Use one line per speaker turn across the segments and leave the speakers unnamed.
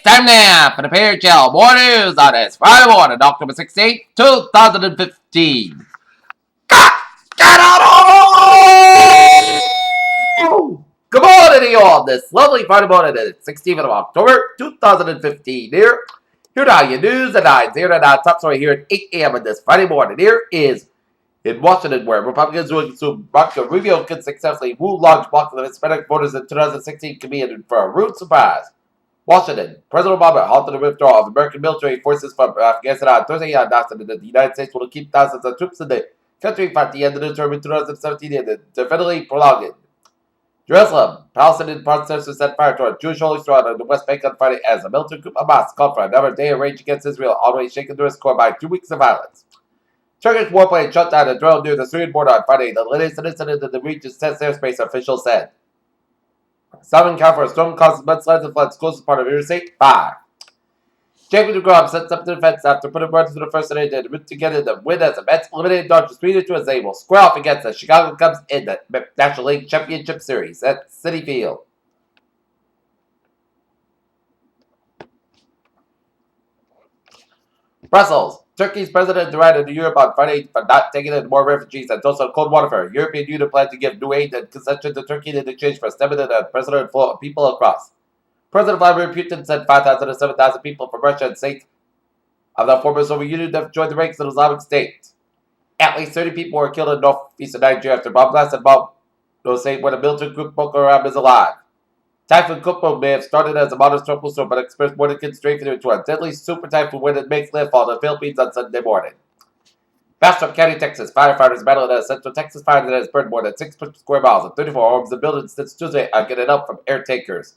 time now for the Pair Gel More News on this Friday morning, October 16th, 2015. Get out! Good morning to you all this lovely Friday morning, the 16th of October, 2015. Here are your news and here and top story here at 8 a.m. on this Friday morning. Here is in Washington, where Republicans will assume Marco Rubio could successfully woo large blocks of Hispanic voters in 2016 could be in for a rude surprise. Washington. President Obama halted the withdrawal of American military forces from Afghanistan on Thursday and announced that the United States will keep thousands of troops in the country at the end of the term in 2017 and indefinitely prolong it. Jerusalem. Palestinian protesters set fire to a Jewish holy shrine on the West Bank on Friday as a militant group of Hamas called for another day of rage against Israel, already shaken to its core by 2 weeks of violence. Turkish warplane shot down a drone near the Syrian border on Friday, the latest incident in the region's test airspace, officials said. Southern California storm causes mudslides and floods closest part of Interstate 5. Jamie DeGrom sets up the defense after putting runs to the first inning and root together the win as the Mets eliminated Dodgers 3-2 as they will square off against the Chicago Cubs in the National League Championship Series at Citi Field. Brussels. Turkey's president derided Europe on Friday for not taking in more refugees and toasted a cold water for her. European Union plans to give new aid and concession to Turkey in exchange for stemming the unprecedented flow of people across. President Vladimir Putin sent 5,000 to 7,000 people from Russia and states of the former Soviet Union have joined the ranks of the Islamic State. At least 30 people were killed in northeastern Nigeria after bomb blasts and bomb saying when a military group Boko Haram is alive. Typhoon Kupo may have started as a modest tropical storm, but experienced more than can strengthen into a deadly super typhoon when it makes landfall in the Philippines on Sunday morning. Bastrop County, Texas. Firefighters battling a Central Texas fire that has burned more than 6 square miles and 34 homes and buildings since Tuesday are getting up from air tankers.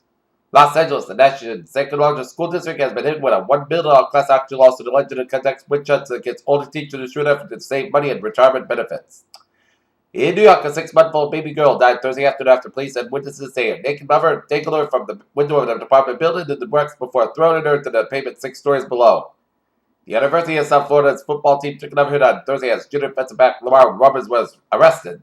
Los Angeles, the nation's second largest school district, has been hit with a $1 billion class action lawsuit alleged in context witch hunts against older teachers who should effort to save money and retirement benefits. In New York, a 6-month-old baby girl died Thursday afternoon after police and witnesses say a naked mother dangled her from the window of an apartment building in the bricks before throwing her to the pavement 6 stories below. The University of South Florida's football team took another hit on Thursday as junior defensive back Lamar Roberts was arrested.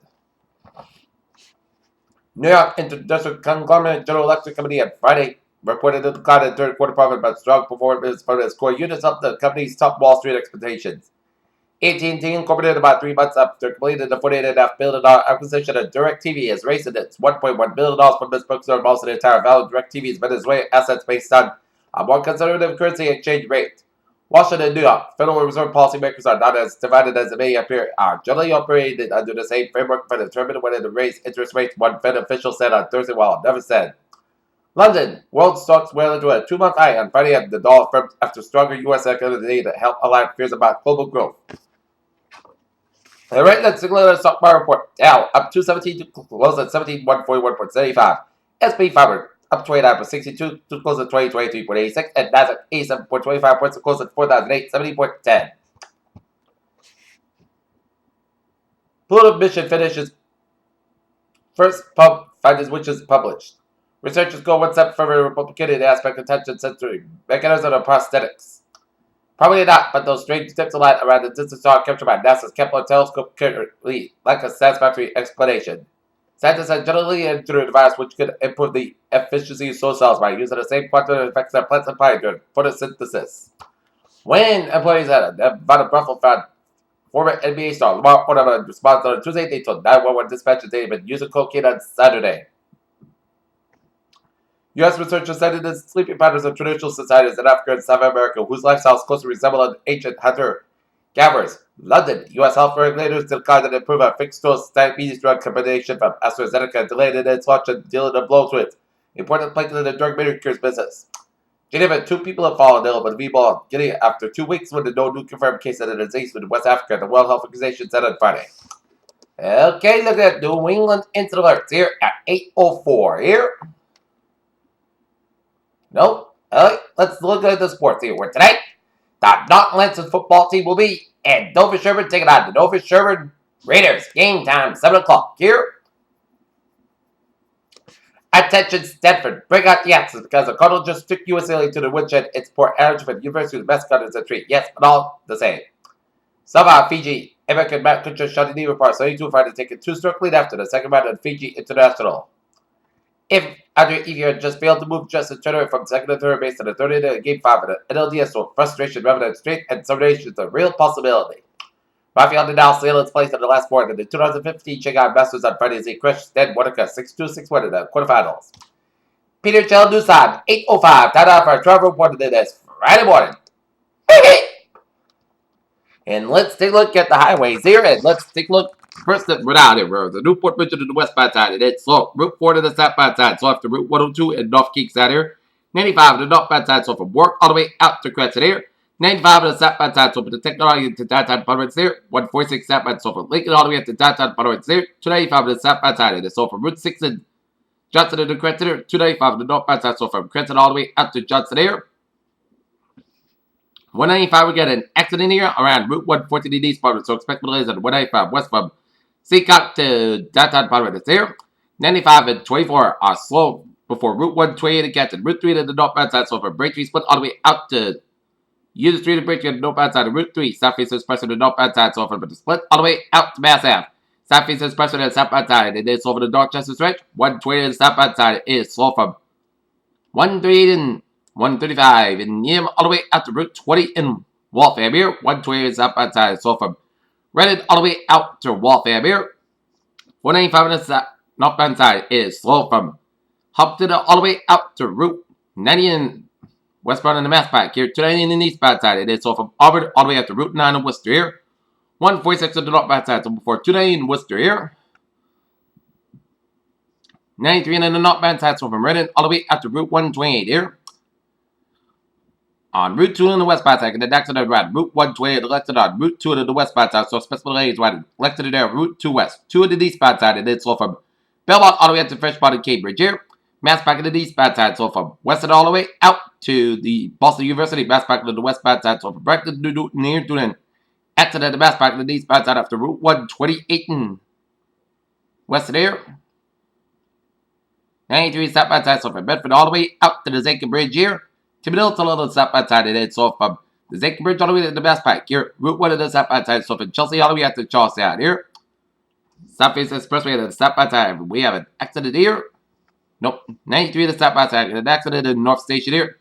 New York Interdistrict Conglomerate General Electric Company on Friday reported a decline in third quarter profit, but strong performance from its core units up the company's top Wall Street expectations. AT&T Incorporated, about 3 months after completing the $48.5 billion acquisition of DirecTV, has raised its $1.1 billion from its books on most of the entire value of DirecTV's Venezuelan assets based on a more conservative currency exchange rate. Washington and New York. Federal Reserve policymakers are not as divided as it may appear, are generally operated under the same framework for determining whether to raise interest rates, one Fed official said on Thursday, while never said. London. World stocks well into a 2-month high on Friday as the dollar firmed after stronger U.S. economic data helped allay fears about global growth. The rate that's the stock market report. Dow up 217 to close at 17,141.75. SP 500 up 29.62 to close at 2023.86, and Nasdaq 87.25 points to close at 4,870.10. Political mission finishes first pub findings which is published. Researchers go one step further Republican in the aspect of attention sensory mechanism of prosthetics. Probably not, but those strange tips of light around the distant star captured by NASA's Kepler telescope currently lack a satisfactory explanation. Scientists have generally engineered a device which could improve the efficiency of solar cells by using the same quantum effects that plants apply during photosynthesis. When employees at Nevada Buffalo found former NBA star Lamar Odom in response on Tuesday, they told 911 dispatchers they had been using cocaine on Saturday. U.S. researchers cited the sleeping patterns of traditional societies in Africa and South America, whose lifestyles closely resemble an ancient hunter-gatherers. London. U.S. health regulators declined to approve a fixed-dose diabetes drug combination from AstraZeneca and delayed in its launch and dealing a blow to it. Important plank in the drug makers business. Geneva. 2 people have fallen ill with Ebola in Guinea after 2 weeks with no new confirmed case of the disease in West Africa, the World Health Organization said on Friday. Okay, look at New England incident alerts here at 8:04 here. Nope. Alright, let's look at the sports here. Where tonight, the Norton Lancers football team will be at Dover Sherburne taking on the Dover Sherburne Raiders. Game time, 7 o'clock here. Attention, Stanford. Bring out the axes because the Cardinals just took USLA to the woodshed. It's poor average for the University's mascot is a treat. Yes, but all the same. Somehow, Fiji. American Matt Kutcher shot the knee report 32 5 to take a 2-stroke lead after the second round of Fiji International. If you just failed to move Justin Turner from second to third base to the third inning of Game 5 of the NLDS, so frustration rather than straight and determination is a real possibility. Rafael Nadal sailed its place in the last board in the 2015 Shanghai Masters on Friday as he crushed Stan Wawrinka 6-2, 6-1 in the quarterfinals. Peter Chell Doosan, 8:05, tied out for a travel report today this Friday morning. And let's take a look at the highways here, and let's take a look first at Rhode Island Road. The Newport Bridge to the westbound side, and it's so Route 4 to the southbound side, so after Route 102 and North Keeks out here. 95 to the northbound side, so from Work all the way out to Crescent here. 95 to the southbound side, so from the Technology to downtown Putterheads there. 146 southbound, so from Lincoln all the way up to downtown Putterheads there. 295 to the southbound side, and it's so from Route 6 and Johnson to the Crescent here. 295 to the northbound side, so from Crescent all the way out to Johnson here. 195, we got an accident here around Route 114 in East Parliament, so expect delays on 195 west from Seacock to downtown Parliament. It's here. 95 and 24 are slow before Route 128 and Canton. Route 3 to the northbound side, so from Braintree split all the way out to Union Street and Braintree to the northbound side of Route 3. Southeast Express to the northbound side, so from the split all the way out to Mass Ave. Southeast Express to the southbound side, and it's over the Dorchester stretch. 120 to the southbound side is slow from 138 and 135 in Yim all the way out to Route 20 in Waltham here. 120 is southbound side, so from Reddit all the way out to Waltham here. 195 on the northbound side is slow from Humpton all the way out to Route 90 in westbound in the Mass Pike here. 290 in the eastbound side, it is so from Auburn all the way out to Route 9 in Worcester here. 146 on the northbound side, so before 290 in Worcester here. 93 in the northbound side, so from Reddit all the way out to Route 128 here. On Route 2 in the westbound side, and the next to the right, Route 128 elected on Route 2 to the westbound side, so special lanes right, elected there, Route 2 west, 2 to the eastbound side, and then so from Belmont all the way up to Freshpond and Cambridge here. Mass Pike to the eastbound side, so from Western all the way out to the Boston University, Mass Pike to the westbound side, so from Brighton to near Newton, after that, the Mass Pike to the eastbound side after Route 128 in Western here. 93 southbound side, so from Bedford all the way out to the Zinkin Bridge here. Thibodeau to the southbound side, and then so from the Zinkin Bridge all the way to the Mass Pike here. Route 1 to the southbound side, so from Chelsea all the way out to Charlestown here. Southeast Expressway to the southbound side, we have an accident here. Nope, 93 to the southbound side, and an accident in North Station here.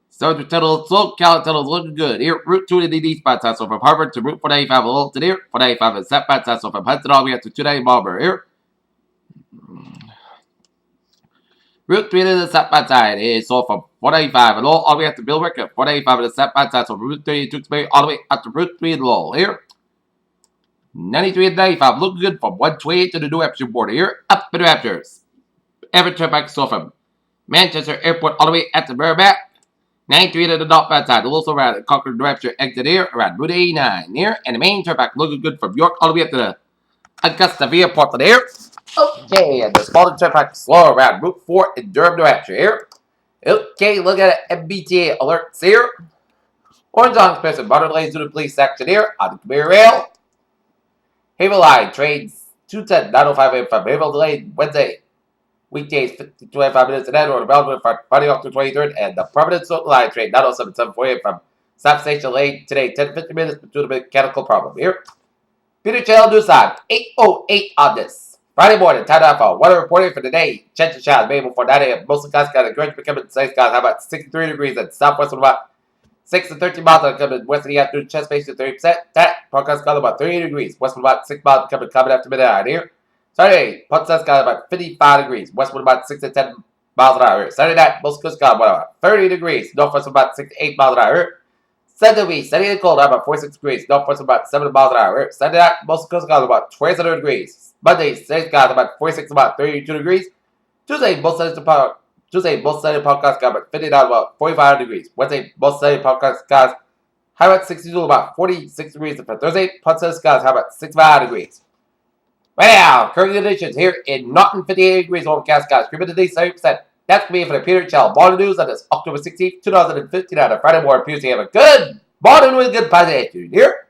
Sergeant Tunnel, slow, Cal Tunnel's looking good here. Route 2 to the eastbound side, so from Harvard to Route 495 a little to there. 495 to the southbound side, so from Hudson all the way out to 290 Marlboro here. Route 3 to the southbound side is so from 495 and all the way up to Billwick. 495 to the southbound side, so from Route 3 to Tewksbury all the way up to Route 3 in Lowell here. 93 and 95 looking good from 128 to the New Hampshire border here. Up to the Raptors. Everett Turnpike, so from Manchester Airport all the way at the Merrimack. 93 to the northbound side, also around the Concord, New Hampshire exit here, around Route 89 here. And the main turnpike looking good from York all the way up to the Augusta Airport there. Okay, and the smaller turnpike slow around Route 4 in Durham, New Hampshire here. Okay, look at it. MBTA alerts here. Orange on Express and Butter Lanes to the police section here on the Commuter Rail. Havel Line trains 210 905 a.m. from Havel Lane Wednesday. Weekdays 25 minutes ahead or available for Friday off the 23rd. And the Providence Silk Line train 907 a.m. from South Station Lane today 10-15 minutes due to a mechanical problem here. Peter Channel Doosan 8:08 on this Friday morning. Time out for weather reporting for today. Chance of showers maybe before 9 a.m. Most of the guys got a great becoming today's guys. How about 63 degrees and southwest with about 6 to 13 miles coming west of the afternoon. Chest space to 30%. That forecast got about 30 degrees. West with about 6 miles coming after midnight here. Saturday, Punta got about 55 degrees. West with about 6 to 10 miles an hour. Saturday night, most coast got about 30 degrees. Northwest with about 6 to 8 miles an hour. Sunday, sunny and cold, about 46 degrees. Northwest about 7 miles an hour. Sunday night, most coast got about 27 degrees. Monday, today's got about 46 about 32 degrees. Tuesday, most sunny podcast got about 59 about 45 degrees. Wednesday, most sunny podcast got high about 62 about 46 degrees. And for Thursday, Punta got high about 65 degrees. Right now, current conditions here in Norton, 58 degrees overcast skies. Humidity 70%. That's going to be it for the Peter Channel Morning News on this October 16th, 2015 on a Friday morning. Appears to have a good morning with good positive attitude here.